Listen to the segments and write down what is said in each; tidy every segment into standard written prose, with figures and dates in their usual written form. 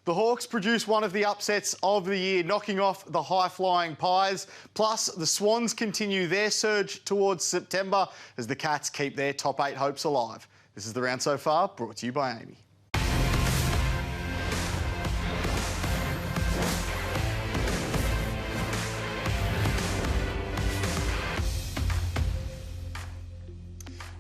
The Hawks produce one of the upsets of the year, knocking off the high-flying Pies. Plus, the Swans continue their surge towards September as the Cats keep their top 8 hopes alive. This is The Round So Far, brought to you by Amy.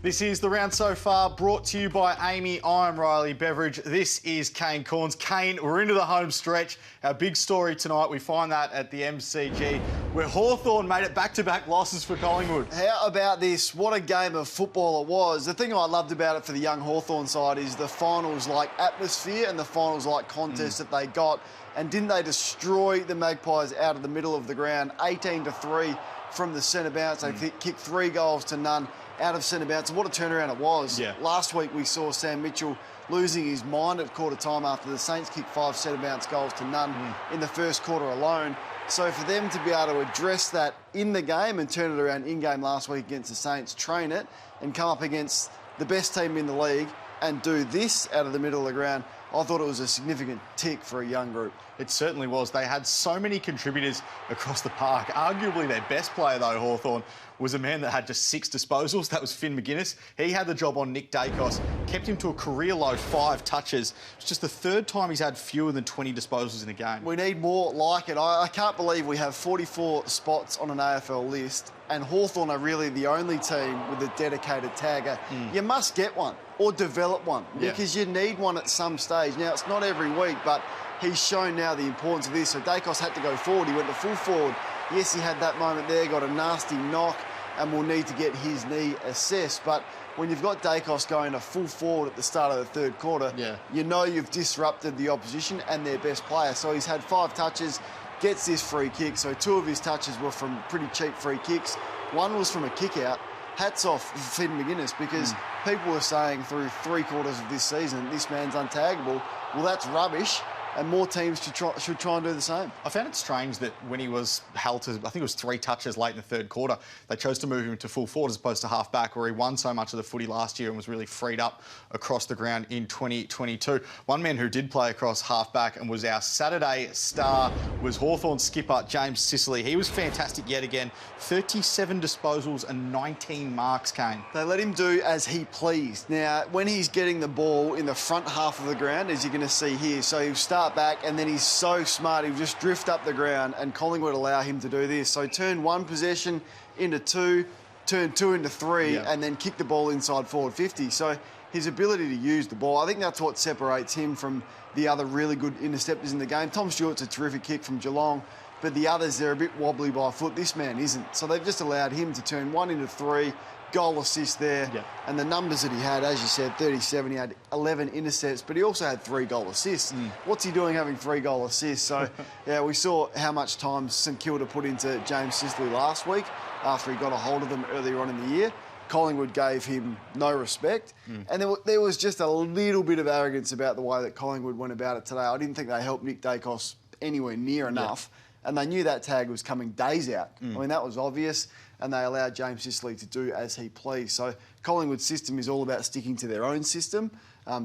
This is The Round So Far, brought to you by Amy. I'm Riley Beveridge. This is Kane Cornes. Kane, we're into the home stretch. Our big story tonight, we find that at the MCG, where Hawthorn made it back-to-back losses for Collingwood. How about this? What a game of football it was. The thing I loved about it for the young Hawthorn side is the finals-like atmosphere and the finals-like contest that they got. And didn't they destroy the Magpies out of the middle of the ground? 18-3 from the centre bounce. They kicked 3 goals to none out of centre bounce. And what a turnaround it was. Yeah. Last week we saw Sam Mitchell losing his mind at quarter time after the Saints kicked 5 centre bounce goals to none in the first quarter alone. So for them to be able to address that in the game and turn it around in-game last week against the Saints, train it and come up against the best team in the league and do this out of the middle of the ground, I thought it was a significant tick for a young group. It certainly was. They had so many contributors across the park. Arguably their best player, though, Hawthorn, was a man that had just 6 disposals. That was Finn McGuinness. He had the job on Nick Dacos, kept him to a career-low 5 touches. It's just the 3rd time he's had fewer than 20 disposals in a game. We need more like it. I can't believe we have 44 spots on an AFL list and Hawthorn are really the only team with a dedicated tagger. You must get one or develop one because you need one at some stage. Now, it's not every week, but he's shown now the importance of this. So Dacos had to go forward. He went to full forward. Yes, he had that moment there, got a nasty knock, and will need to get his knee assessed. But when you've got Dacos going to full forward at the start of the 3rd quarter, you know you've disrupted the opposition and their best player. So he's had 5 touches, gets this free kick. So 2 of his touches were from pretty cheap free kicks. 1 was from a kick out. Hats off Finn McGuinness because people were saying through 3 quarters of this season, this man's untaggable. Well, that's rubbish. And more teams should try and do the same. I found it strange that when he was held to, I think it was 3 touches late in the 3rd quarter, they chose to move him to full forward as opposed to half back, where he won so much of the footy last year and was really freed up across the ground in 2022. One man who did play across half back and was our Saturday star was Hawthorn skipper James Sicily. He was fantastic yet again. 37 disposals and 19 marks, Kane. They let him do as he pleased. Now, when he's getting the ball in the front half of the ground, as you're going to see here, so he'll start back and then he's so smart, he'll just drift up the ground and Collingwood allow him to do this. So turn 1 possession into 2, turn 2 into 3 and then kick the ball inside forward 50. So his ability to use the ball, I think that's what separates him from the other really good interceptors in the game. Tom Stewart's a terrific kick from Geelong, but the others, they're a bit wobbly by foot. This man isn't. So they've just allowed him to turn 1 into 3, goal assist there. And the numbers that he had, as you said, 37, he had 11 intercepts, but he also had 3 goal assists. What's he doing having 3 goal assists? So, yeah, we saw how much time St Kilda put into James Sicily last week after he got a hold of them earlier on in the year. Collingwood gave him no respect. And there was just a little bit of arrogance about the way that Collingwood went about it today. I didn't think they helped Nick Dacos anywhere near enough. And they knew that tag was coming days out. I mean, that was obvious. And they allowed James Sicily to do as he pleased. So Collingwood's system is all about sticking to their own system.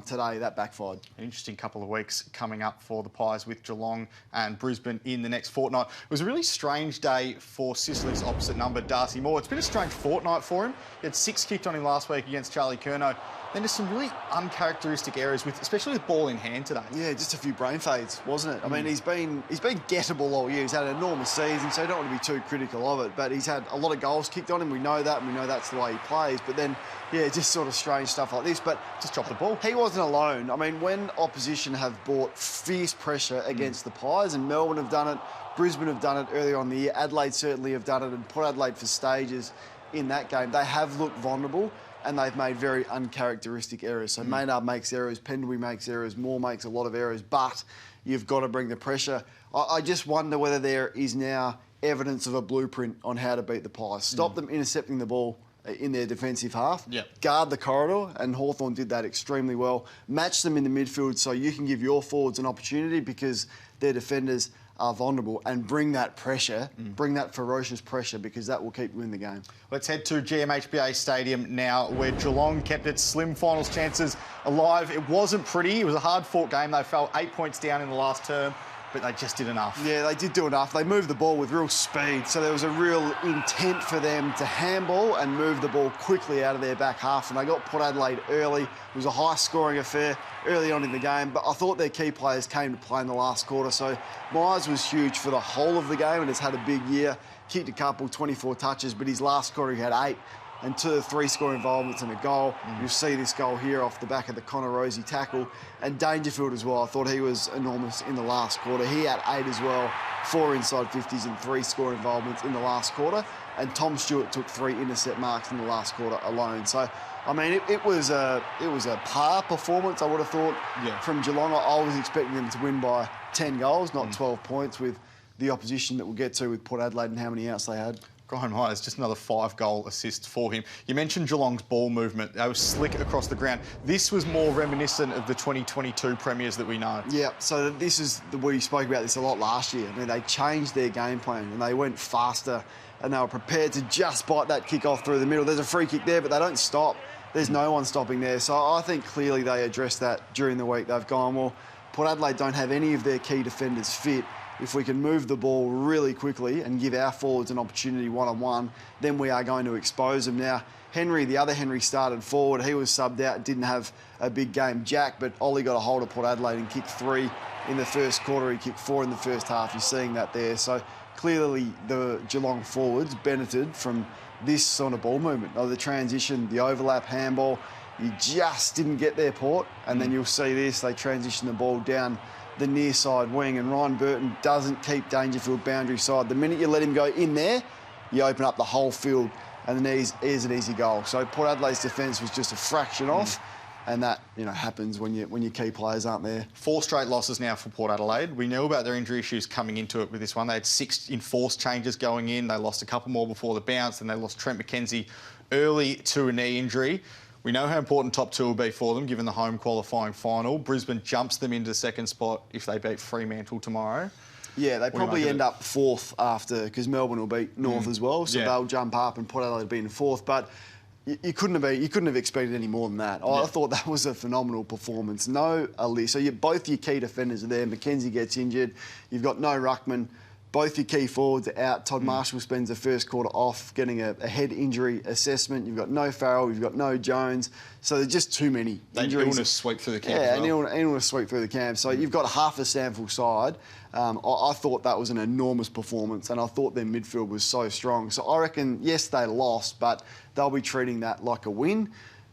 Today, that backfired. An interesting couple of weeks coming up for the Pies with Geelong and Brisbane in the next fortnight. It was a really strange day for Sicily's opposite number, Darcy Moore. It's been a strange fortnight for him. He had 6 kicked on him last week against Charlie Curnow. Then there's some really uncharacteristic errors, especially with ball in hand today. Yeah, just a few brain fades, wasn't it? I mean, he's been gettable all year. He's had an enormous season, so you don't want to be too critical of it. But he's had a lot of goals kicked on him. We know that, and we know that's the way he plays. But then, yeah, just sort of strange stuff like this. But just drop the ball. He wasn't alone. I mean, when opposition have brought fierce pressure against the Pies, and Melbourne have done it, Brisbane have done it earlier on in the year, Adelaide certainly have done it, and put Adelaide for stages in that game. They have looked vulnerable. And they've made very uncharacteristic errors. So Maynard makes errors, Pendlebury makes errors, Moore makes a lot of errors, but you've got to bring the pressure. I just wonder whether there is now evidence of a blueprint on how to beat the Pies. Stop them intercepting the ball in their defensive half, guard the corridor, and Hawthorn did that extremely well. Match them in the midfield so you can give your forwards an opportunity because their defenders are vulnerable and bring that pressure, bring that ferocious pressure, because that will keep you in the game. Let's head to GMHBA Stadium now, where Geelong kept its slim finals chances alive. It wasn't pretty. It was a hard-fought game. They fell 8 points down in the last term, but they just did enough. Yeah, they did do enough. They moved the ball with real speed, so there was a real intent for them to handball and move the ball quickly out of their back half, and they got Port Adelaide early. It was a high-scoring affair early on in the game, but I thought their key players came to play in the last quarter, so Myers was huge for the whole of the game and has had a big year. Kicked a couple, 24 touches, but his last quarter he had 8 and 2 3-score involvements and a goal. You'll see this goal here off the back of the Connor Rosie tackle. And Dangerfield as well. I thought he was enormous in the last quarter. He had 8 as well, 4 inside 50s and 3-score involvements in the last quarter. And Tom Stewart took 3 intercept marks in the last quarter alone. So, I mean, it was a par performance, I would have thought, from Geelong. I was expecting them to win by 10 goals, not 12 points, with the opposition that we'll get to with Port Adelaide and how many outs they had. Graham Myers, just another 5-goal assist for him. You mentioned Geelong's ball movement. They were slick across the ground. This was more reminiscent of the 2022 premiers that we know. Yeah, so we spoke about this a lot last year. I mean, they changed their game plan and they went faster and they were prepared to just bite that kick off through the middle. There's a free kick there, but they don't stop. There's no one stopping there. So I think clearly they addressed that during the week. They've gone, well, Port Adelaide don't have any of their key defenders fit. If we can move the ball really quickly and give our forwards an opportunity one-on-one, then we are going to expose them. Now, the other Henry started forward. He was subbed out, didn't have a big game. Jack, but Ollie got a hold of Port Adelaide and kicked 3 in the first quarter. He kicked 4 in the first half. You're seeing that there. So clearly the Geelong forwards benefited from this sort of ball movement, the transition, the overlap, handball. You just didn't get there, Port. And then you'll see this. They transition the ball down the near side wing, and Ryan Burton doesn't keep Dangerfield boundary side. The minute you let him go in there, you open up the whole field, and then here's an easy goal. So Port Adelaide's defence was just a fraction off, and that happens when your key players aren't there. 4 straight losses now for Port Adelaide. We knew about their injury issues coming into it with this one. They had 6 enforced changes going in. They lost a couple more before the bounce, and they lost Trent McKenzie early to a knee injury. We know how important top 2 will be for them, given the home qualifying final. Brisbane jumps them into second spot if they beat Fremantle tomorrow. Yeah, they probably end up 4th after, because Melbourne will beat North as well, so they'll jump up and Port Adelaide will be in 4th. But you couldn't have expected any more than that. I thought that was a phenomenal performance. No Ali. So both your key defenders are there. McKenzie gets injured. You've got no ruckman. Both your key forwards are out. Todd Marshall spends the first quarter off getting a head injury assessment. You've got no Farrell, you've got no Jones. So there's just too many injuries. Illness sweep through the camp. Yeah, as well. an illness sweep through the camp. So you've got half a sample side. I thought that was an enormous performance, and I thought their midfield was so strong. So I reckon, yes, they lost, but they'll be treating that like a win.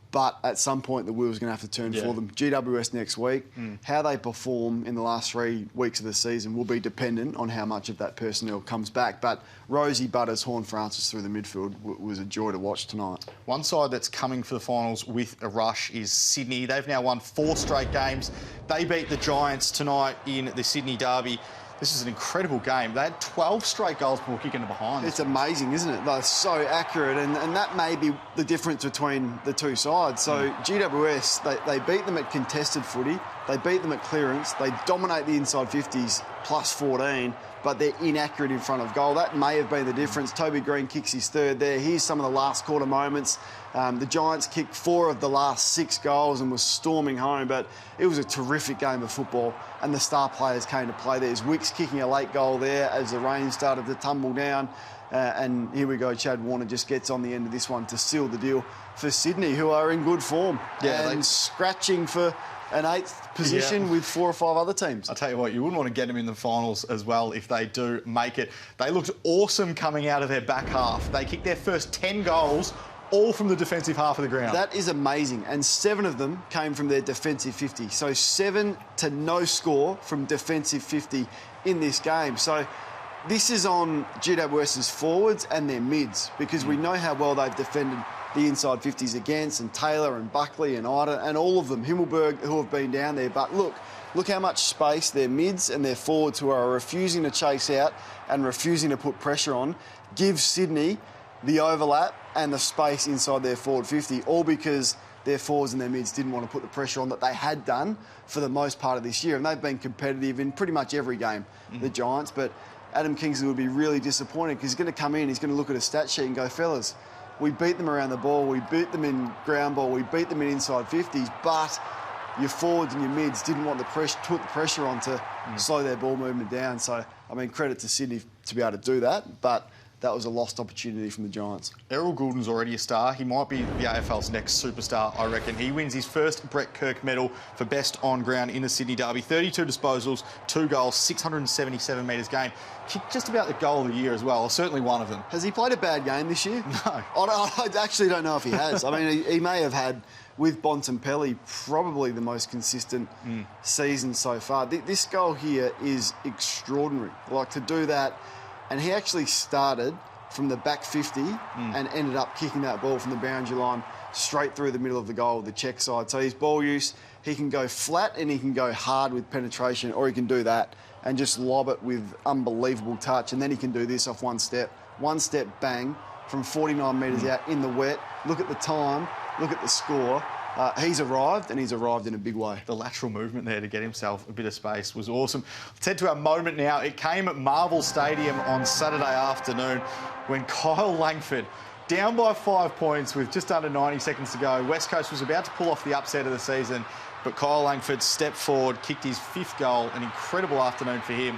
But at some point, the wheel's going to have to turn for them. GWS next week. How they perform in the last 3 weeks of the season will be dependent on how much of that personnel comes back. But Rosie, Butters, Horne-Francis through the midfield was a joy to watch tonight. One side that's coming for the finals with a rush is Sydney. They've now won 4 straight games. They beat the Giants tonight in the Sydney Derby. This is an incredible game. They had 12 straight goals before kicking it behind. It's amazing, isn't it? They're so accurate, and that may be the difference between the two sides. So GWS, they beat them at contested footy, they beat them at clearance, they dominate the inside 50s plus 14, but they're inaccurate in front of goal. That may have been the difference. Toby Green kicks his 3rd there. Here's some of the last quarter moments. The Giants kicked 4 of the last 6 goals and was storming home, but it was a terrific game of football, and the star players came to play. There's Wicks kicking a late goal there as the rain started to tumble down, and here we go, Chad Warner just gets on the end of this one to seal the deal for Sydney, who are in good form and scratching for an 8th position with 4 or 5 other teams. I'll tell you what, you wouldn't want to get them in the finals as well if they do make it. They looked awesome coming out of their back half. They kicked their first 10 goals, all from the defensive half of the ground. That is amazing, and 7 of them came from their defensive 50. So 7 to no score from defensive 50 in this game. So this is on GWS's forwards and their mids, because we know how well they've defended the inside 50s against, and Taylor and Buckley and Ida and all of them, Himmelberg, who have been down there. But look how much space their mids and their forwards, who are refusing to chase out and refusing to put pressure on, give Sydney the overlap and the space inside their forward 50, all because their forwards and their mids didn't want to put the pressure on that they had done for the most part of this year. And they've been competitive in pretty much every game, the Giants. But Adam Kingsley would be really disappointed because he's going to come in, he's going to look at a stat sheet and go, fellas, we beat them around the ball, we beat them in ground ball, we beat them in inside 50s, but your forwards and your mids didn't want the pressure, put the pressure on to slow their ball movement down. So, I mean, credit to Sydney to be able to do that, but that was a lost opportunity from the Giants. Errol Goulden's already a star. He might be the AFL's next superstar, I reckon. He wins his first Brett Kirk medal for best on ground in the Sydney Derby. 32 disposals, 2 goals, 677 metres gained. Kicked just about the goal of the year as well, or certainly one of them. Has he played a bad game this year? No. I actually don't know if he has. I mean, he may have had, with Bontempelli, probably the most consistent season so far. This goal here is extraordinary. Like, to do that, and he actually started from the back 50 and ended up kicking that ball from the boundary line straight through the middle of the goal, the check side. So his ball use, he can go flat and he can go hard with penetration, or he can do that and just lob it with unbelievable touch. And then he can do this off one step, bang, from 49 metres out in the wet. Look at the time, look at the score. He's arrived, and he's arrived in a big way. The lateral movement there to get himself a bit of space was awesome. Let's head to our moment now. It came at Marvel Stadium on Saturday afternoon when Kyle Langford, down by 5 points with just under 90 seconds to go. West Coast was about to pull off the upset of the season, but Kyle Langford stepped forward, kicked his 5th goal. An incredible afternoon for him.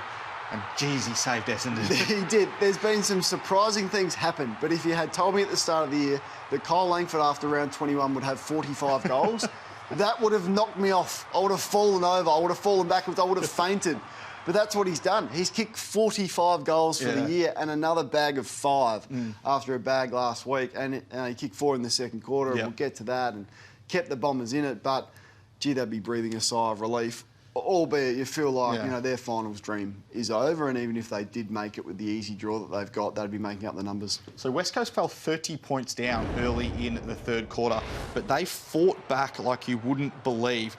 And geez, he saved Essendon. He did. There's been some surprising things happen, but if you had told me at the start of the year that Kyle Langford after round 21 would have 45 goals, that would have knocked me off. I would have fallen over. I would have fallen backwards. I would have fainted. But that's what he's done. He's kicked 45 goals for the year and another bag of 5 after a bag last week. And he kicked 4 in the second quarter. And we'll get to that, and kept the Bombers in it. But, gee, they'd be breathing a sigh of relief. Albeit you feel like, you know, their finals dream is over, and even if they did make it with the easy draw that they've got, they'd be making up the numbers. So West Coast fell 30 points down early in the third quarter, but they fought back like you wouldn't believe,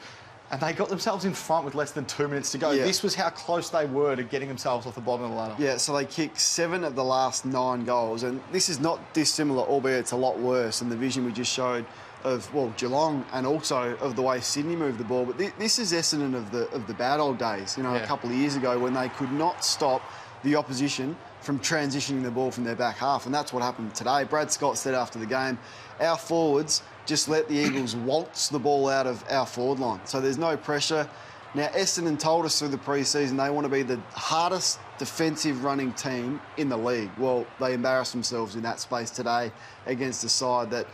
and they got themselves in front with less than 2 minutes to go. Yeah. This was how close they were to getting themselves off the bottom of the ladder. Yeah, so they kicked 7 of the last 9 goals, and this is not dissimilar, albeit it's a lot worse than the vision we just showed of, well, Geelong, and also of the way Sydney moved the ball. But this is Essendon of the bad old days, you know, a couple of years ago, when they could not stop the opposition from transitioning the ball from their back half, and that's what happened today. Brad Scott said after the game, our forwards just let the Eagles waltz the ball out of our forward line, so there's no pressure. Now, Essendon told us through the pre-season they want to be the hardest defensive running team in the league. Well, they embarrassed themselves in that space today against a side that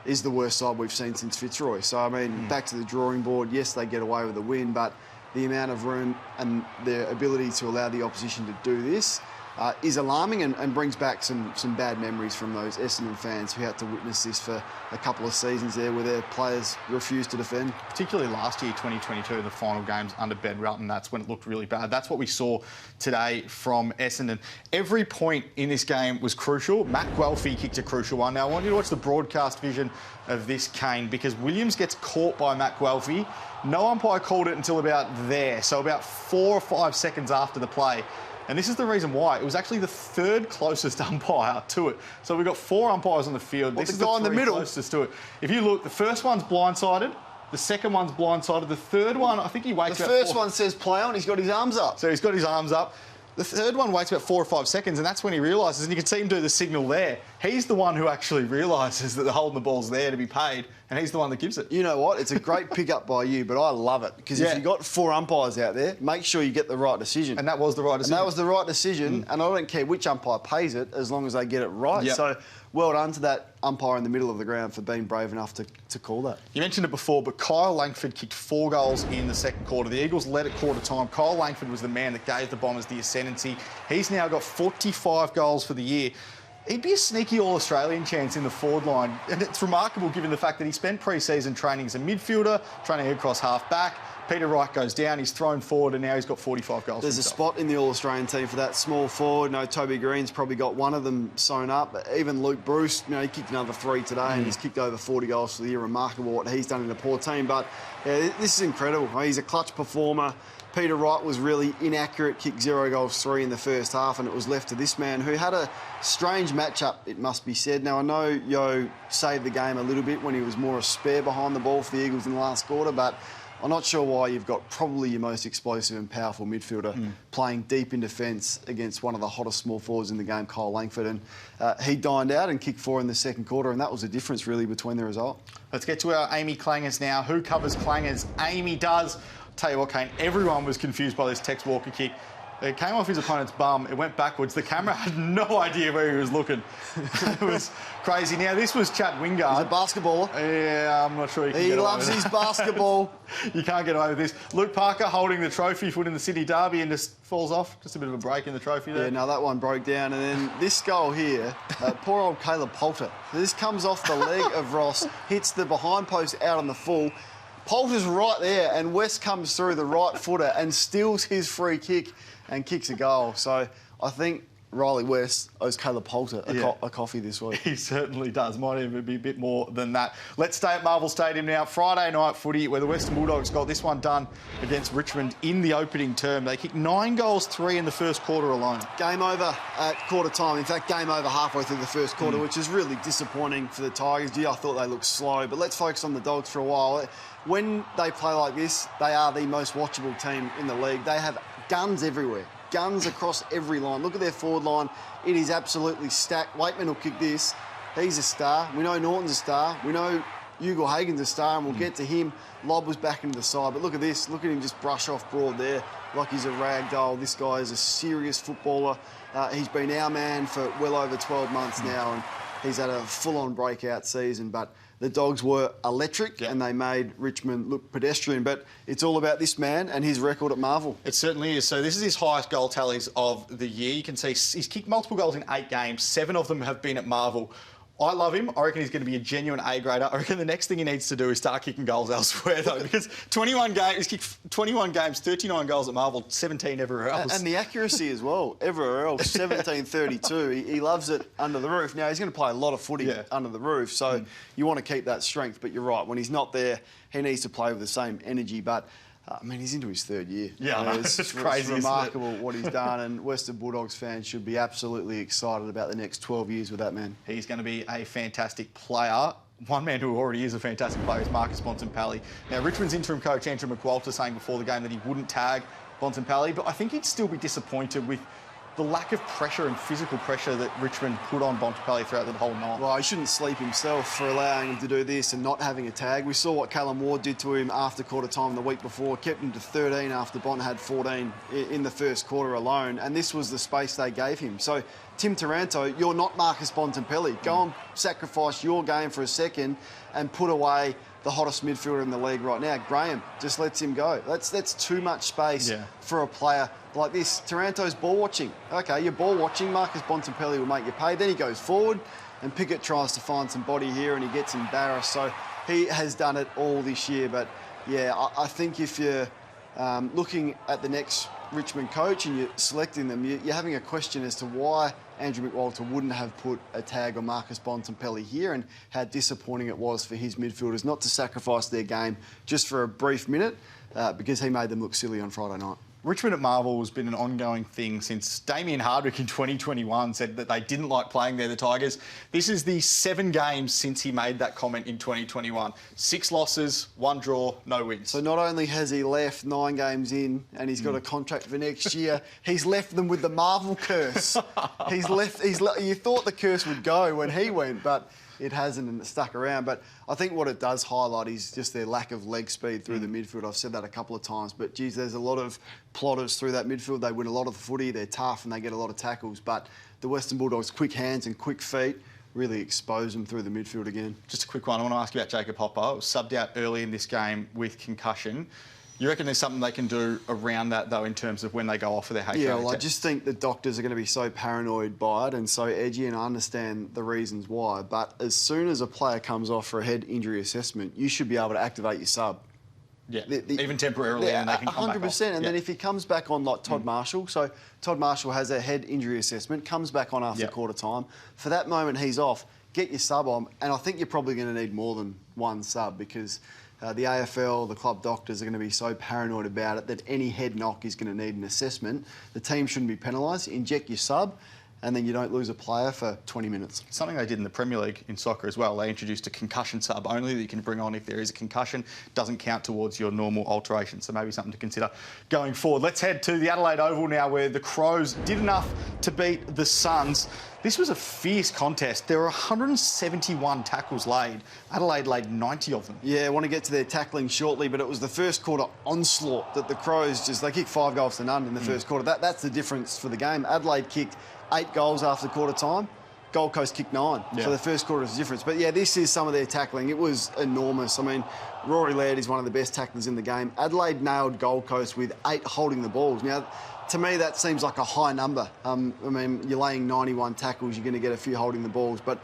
is the worst side we've seen since Fitzroy. So, I mean, back to the drawing board. Yes, they get away with the win, but the amount of room and their ability to allow the opposition to do this is alarming, and brings back some bad memories from those Essendon fans who had to witness this for a couple of seasons there, where their players refused to defend. Particularly last year, 2022, the final games under Ben Rutten, that's when it looked really bad. That's what we saw today from Essendon. Every point in this game was crucial. Matt Guelphy kicked a crucial one. Now, I want you to watch the broadcast vision of this, Kane, because Williams gets caught by Matt Guelphy. No umpire called it until about there, so about 4 or 5 seconds after the play. And this is the reason why. It was actually the 3rd closest umpire to it. So we've got 4 umpires on the field. Well, this is the guy in the middle closest to it. If you look, the first one's blindsided. The second one's blindsided. The third one, I think he waits The about first one says play on, he's got his arms up. So he's got his arms up. The third one waits about 4 or 5 seconds, and that's when he realises, and you can see him do the signal there. He's the one who actually realises that the holding the ball's there to be paid, and he's the one that gives it. You know what? It's a great pick-up by you, but I love it, because if you've got 4 umpires out there, make sure you get the right decision. And that was the right decision. And that was the right decision, and I don't care which umpire pays it, as long as they get it right. Yep. So, well done to that umpire in the middle of the ground for being brave enough to call that. You mentioned it before, but Kyle Langford kicked 4 goals in the second quarter. The Eagles led at quarter time. Kyle Langford was the man that gave the Bombers the ascendancy. He's now got 45 goals for the year. He'd be a sneaky All-Australian chance in the forward line. And it's remarkable given the fact that he spent pre-season training as a midfielder, training across half-back. Peter Wright goes down, he's thrown forward, and now he's got 45 goals. There's a spot in the All-Australian team for that small forward. No, Toby Green's probably got one of them sewn up. Even Luke Bruce, you know, he kicked another 3 today, and he's kicked over 40 goals for the year. Remarkable what he's done in a poor team. But yeah, this is incredible. He's a clutch performer. Peter Wright was really inaccurate, kicked 0 goals, 3 in the first half, and it was left to this man who had a strange matchup, it must be said. Now, I know Yo saved the game a little bit when he was more a spare behind the ball for the Eagles in the last quarter, but I'm not sure why you've got probably your most explosive and powerful midfielder playing deep in defence against one of the hottest small forwards in the game, Kyle Langford. And he dined out and kicked 4 in the second quarter, and that was the difference really between the result. Let's get to our Amy Clangers now. Who covers Clangers? Amy does. Tell you what, Kane, everyone was confused by this Tex Walker kick. It came off his opponent's bum. It went backwards. The camera had no idea where he was looking. It was crazy. Now, this was Chad Wingard. He's a basketballer. Yeah, I'm not sure he can He get away loves with his that. basketball. You can't get away with this. Luke Parker holding the trophy foot in the Sydney Derby and just falls off. Just a bit of a break in the trophy there. Yeah, no, that one broke down. And then this goal here, poor old Caleb Poulter. This comes off the leg of Ross, hits the behind post out on the full. Poulter's right there, and West comes through the right footer and steals his free kick and kicks a goal. So I think Riley West owes Caleb Poulter a coffee this week. He certainly does. Might even be a bit more than that. Let's stay at Marvel Stadium now. Friday night footy, where the Western Bulldogs got this one done against Richmond in the opening term. They kicked 9 goals, 3 in the first quarter alone. Game over at quarter time. In fact, game over halfway through the first quarter, which is really disappointing for the Tigers. I thought they looked slow, but let's focus on the Dogs for a while. When they play like this, they are the most watchable team in the league. They have guns everywhere. Guns across every line. Look at their forward line. It is absolutely stacked. Waitman will kick this. He's a star. We know Norton's a star. We know Hugo Hagen's a star, and we'll get to him. Lob was back into the side. But look at this. Look at him just brush off broad there like he's a rag doll. This guy is a serious footballer. He's been our man for well over 12 months now, and he's had a full-on breakout season. But the Dogs were electric and they made Richmond look pedestrian. But it's all about this man and his record at Marvel. It certainly is. So this is his highest goal tallies of the year. You can see he's kicked multiple goals in 8 games. 7 of them have been at Marvel. I love him. I reckon he's going to be a genuine A-grader. I reckon the next thing he needs to do is start kicking goals elsewhere, though, because 21 games, he's kicked 21 games, 39 goals at Marvel, 17 everywhere else. And the accuracy as well, everywhere else, 17-32. He loves it under the roof. Now, he's going to play a lot of footy under the roof, so you want to keep that strength. But you're right, when he's not there, he needs to play with the same energy. But I mean, he's into his 3rd year. Yeah, it's crazy. It's remarkable what he's done, and Western Bulldogs fans should be absolutely excited about the next 12 years with that man. He's going to be a fantastic player. One man who already is a fantastic player is Marcus Bontempelli. Now, Richmond's interim coach, Andrew McWalter, saying before the game that he wouldn't tag Bontempelli, but I think he'd still be disappointed with the lack of pressure and physical pressure that Richmond put on Bontempelli throughout the whole night. Well, he shouldn't sleep himself for allowing him to do this and not having a tag. We saw what Callum Ward did to him after quarter time the week before, kept him to 13 after Bont had 14 in the first quarter alone, and this was the space they gave him. So, Tim Taranto, you're not Marcus Bontempelli. Go and sacrifice your game for a second and put away the hottest midfielder in the league right now. Graham just lets him go. That's too much space for a player like this. Taranto's ball watching. Okay, you're ball watching. Marcus Bontempelli will make you pay. Then he goes forward and Pickett tries to find some body here and he gets embarrassed. So he has done it all this year. But yeah, I think if you're looking at the next Richmond coach and you're selecting them, you're having a question as to why Andrew McWalter wouldn't have put a tag on Marcus Bontempelli here, and how disappointing it was for his midfielders not to sacrifice their game just for a brief minute because he made them look silly on Friday night. Richmond at Marvel has been an ongoing thing since Damien Hardwick in 2021 said that they didn't like playing there, the Tigers. This is the 7 games since he made that comment in 2021. 6 losses, 1 draw, no wins. So not only has he left 9 games in and he's got a contract for next year, he's left them with the Marvel curse. You thought the curse would go when he went, but it hasn't, and it stuck around. But I think what it does highlight is just their lack of leg speed through the midfield. I've said that a couple of times, but geez, there's a lot of plotters through that midfield. They win a lot of the footy, they're tough and they get a lot of tackles, but the Western Bulldogs' quick hands and quick feet really expose them through the midfield again. Just a quick one. I want to ask you about Jacob Hopper. He was subbed out early in this game with concussion. You reckon there's something they can do around that, though, in terms of when they go off for their HRA Yeah, well, I test? just think the doctors are going to be so paranoid by it and so edgy, and I understand the reasons why. But as soon as a player comes off for a head injury assessment, you should be able to activate your sub. Yeah, even temporarily, and they can come back 100%. And then if he comes back on like Todd Marshall, so Todd Marshall has a head injury assessment, comes back on after quarter time. For that moment, he's off. Get your sub on, and I think you're probably going to need more than one sub because The AFL, the club doctors are going to be so paranoid about it that any head knock is going to need an assessment. The team shouldn't be penalised. Inject your sub, and then you don't lose a player for 20 minutes. Something they did in the Premier League in soccer as well. They introduced a concussion sub only that you can bring on if there is a concussion. Doesn't count towards your normal alteration, so maybe something to consider going forward. Let's head to the Adelaide Oval now, where the Crows did enough to beat the Suns. This was a fierce contest. There were 171 tackles laid. Adelaide laid 90 of them. Yeah, I want to get to their tackling shortly, but it was the first quarter onslaught that the Crows they kicked 5 goals to none in the first quarter. That's the difference for the game. Adelaide kicked 8 goals after quarter time. Gold Coast kicked 9. Yeah. So the first quarter was the difference. But yeah, this is some of their tackling. It was enormous. I mean, Rory Laird is one of the best tacklers in the game. Adelaide nailed Gold Coast with 8 holding the balls. Now, to me, that seems like a high number. I mean, you're laying 91 tackles, you're going to get a few holding the balls. But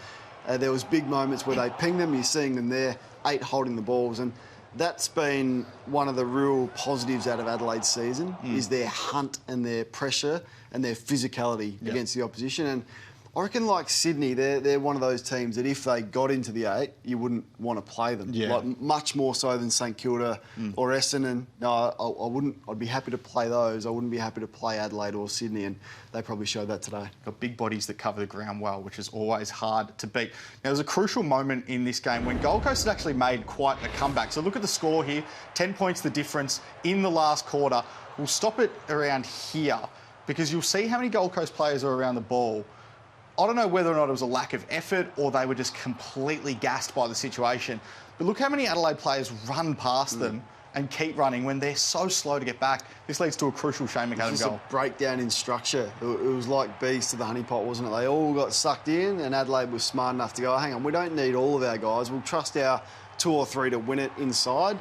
there was big moments where they pinged them. You're seeing them there, 8 holding the balls. And that's been one of the real positives out of Adelaide's season, is their hunt and their pressure and their physicality against the opposition. And I reckon, like Sydney, they're one of those teams that if they got into the 8, you wouldn't want to play them. Yeah. Like, much more so than St Kilda or Essendon. No, I wouldn't. I'd be happy to play those. I wouldn't be happy to play Adelaide or Sydney, and they probably showed that today. Got big bodies that cover the ground well, which is always hard to beat. Now, there was a crucial moment in this game when Gold Coast had actually made quite a comeback. So look at the score here, 10 points the difference in the last quarter. We'll stop it around here because you'll see how many Gold Coast players are around the ball. I don't know whether or not it was a lack of effort or they were just completely gassed by the situation. But look how many Adelaide players run past them and keep running when they're so slow to get back. This leads to a crucial Shane McAdam goal. A breakdown in structure. It was like bees to the honeypot, wasn't it? They all got sucked in, and Adelaide was smart enough to go, hang on, we don't need all of our guys. We'll trust our 2 or 3 to win it inside,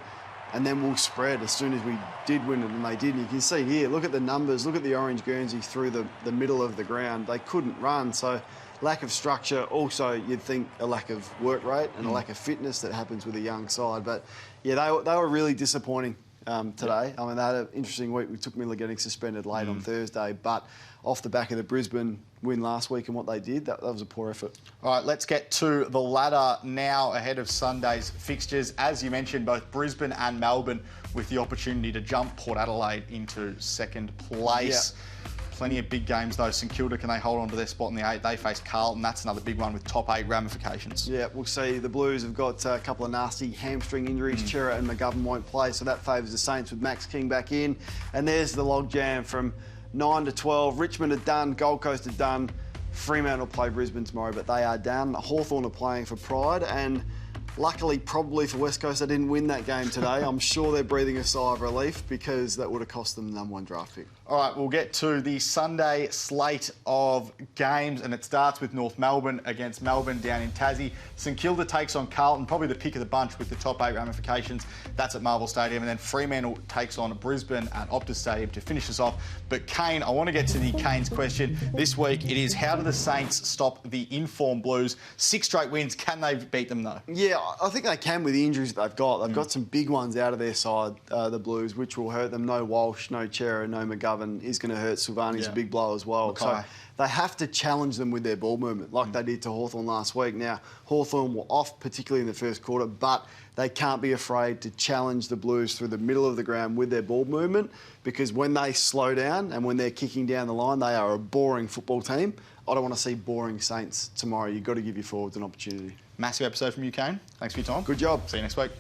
and then we'll spread as soon as we did win it, and they did. And you can see here, look at the numbers, look at the orange Guernsey through the middle of the ground. They couldn't run, so lack of structure. Also, you'd think a lack of work rate and a lack of fitness that happens with a young side. But yeah, they were really disappointing today. I mean, they had an interesting week. We took Miller getting suspended late on Thursday, but off the back of the Brisbane win last week and what they did, that was a poor effort. All right, let's get to the ladder now ahead of Sunday's fixtures. As you mentioned, both Brisbane and Melbourne with the opportunity to jump Port Adelaide into second place. Yeah. Plenty of big games, though. St Kilda, can they hold on to their spot in the 8? They face Carlton. That's another big one with top 8 ramifications. Yeah, we'll see. The Blues have got a couple of nasty hamstring injuries. Chera and McGovern won't play, so that favours the Saints with Max King back in. And there's the logjam from 9 to 12. Richmond are done. Gold Coast are done. Fremantle will play Brisbane tomorrow, but they are done. Hawthorn are playing for pride, and luckily, probably for West Coast, they didn't win that game today. I'm sure they're breathing a sigh of relief because that would have cost them the #1 draft pick. All right, we'll get to the Sunday slate of games, and it starts with North Melbourne against Melbourne down in Tassie. St Kilda takes on Carlton, probably the pick of the bunch with the top 8 ramifications. That's at Marvel Stadium. And then Fremantle takes on Brisbane at Optus Stadium to finish us off. But Kane, I want to get to the Kane's question. This week it is, how do the Saints stop the informed Blues? 6 straight wins. Can they beat them, though? Yeah, I think they can with the injuries that they've got. They've got some big ones out of their side, the Blues, which will hurt them. No Walsh, no Chera, no McGovern is going to hurt. Silvani's a big blow as well. Okay. So they have to challenge them with their ball movement, like they did to Hawthorn last week. Now, Hawthorn were off, particularly in the first quarter, but they can't be afraid to challenge the Blues through the middle of the ground with their ball movement, because when they slow down and when they're kicking down the line, they are a boring football team. I don't want to see boring Saints tomorrow. You've got to give your forwards an opportunity. Massive episode from you, Kane. Thanks for your time. Good job. See you next week.